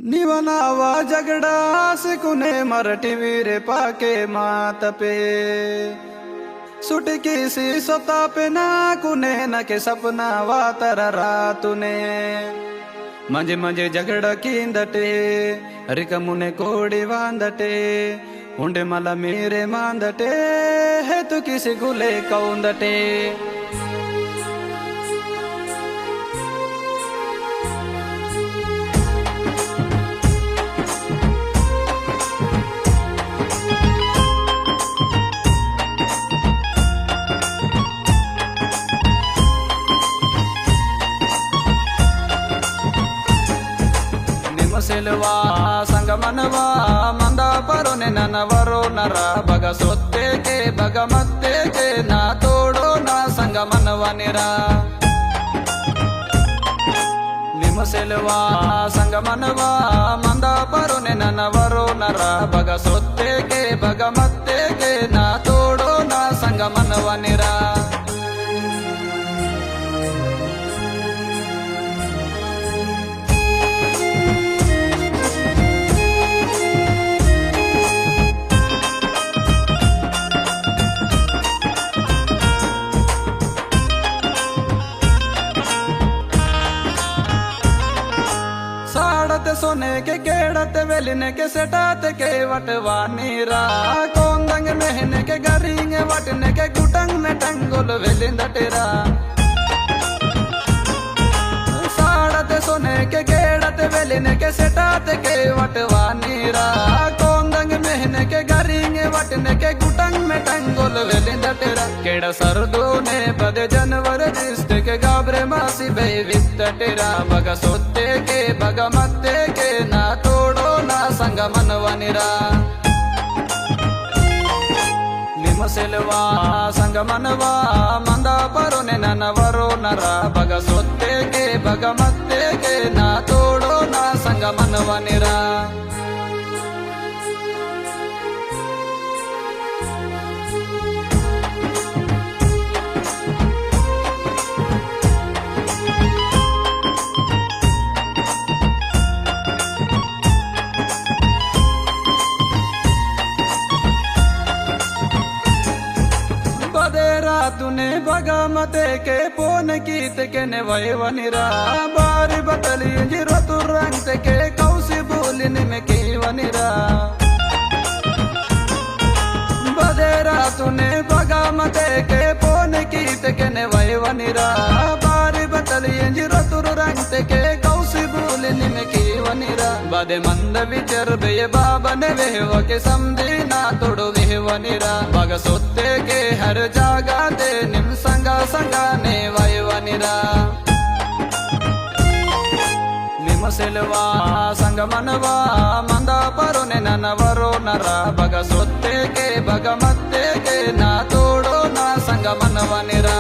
निवनावा झगड़ा सिकुने मरटी वीरे पाके मात पे सुटकी सी सोता पे ना कुने न के सपना वा तर रातुने मंजे मंजे झगड़ा कींदटे रिकमुने कोड़ी वांदटे उंडे मला मेरे मांदटे है तू किसी गुले कौंदटे सिलवा संग मनवा मंदा परोने ननवरो नरा बग सोते के बग मत्ते के ना तोड़ो ना संग मनवा निरा निम सिलवा संग मनवा मंदा परोने ननवरो नरा बग सोते के बग मत्ते के ना तोड़ो ना संग मनवा निरा सोने के केड़त वेलिने के सेटात के वटवा नीरा कोंदंग मेहने के गरिंग वटने के गुटंग में टंगुल वेलिंद टेरा साड़त सोने के केड़त वेलिने के सेटात के वटवा नीरा कोंदंग मेहने के गरिंग वटने के गुटंग में टंगुल वेलिंद टेरा केड़ा सरदो ने बदे जनवर जिसते के गाबरे मासी बे वित्त टेरा बगा सोते के बगा मत्ते के ना तोड़ो ना संग मनवा निरा निम सिलवा संग मनवा मंदा परोने ननवरो नरा बगा सोते के बगा मत्ते के ना तोड़ो ना संग मनवा निरा तूने बगा मते के पोन कीत के ने वनिरा बारी बतली जिरो तू रंग के कौसी बोलिन में के वनिरा बदेरा तूने बगा मते के पोन कीत के ने वनिरा बारी बतली जिरो तू रंग के कौसी बोलिन में के वनिरा बदे मंद विचर बे बाबा ने वेव के समझी ना तोड़ो वेवनिरा बग सोते के हर जागा दे निम संगा संगा ने वनिरा निम सिलवा संग मनवा मंदा परोने ननवरो नरा बग सोते के बग मत्ते के ना तोड़ो ना संग मनवा निरा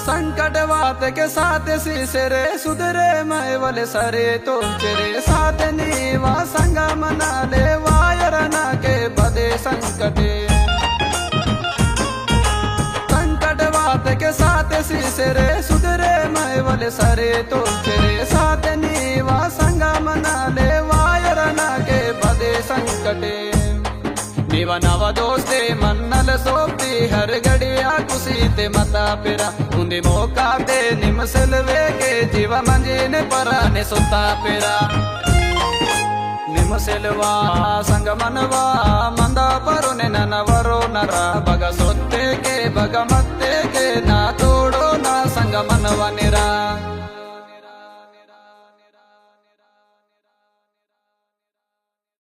संकट वात के साथ सीसरे सुधरे मैं वाले सरे तो चेरे साथ नीवा संगा मना ले वायरना के बदे संकटे संकट वात के साथ सीसरे सुधरे मैं वाले सरे तो चेरे साथ नीवा संगा मना ले वायरना के बदे संकटे नीवा नवा दोस्ते मन्नल सोपती हर गड़िया कुसी ते मता पेरा उन्दी मौका दे निम सिलवे के जीवा मंजी ने पराने सोता पेरा निम सिलवा संग मनवा मंदा परोने ननवरो नरा बगा सोते के बगा मत्ते के ना तोड़ो ना संग मनवा निरा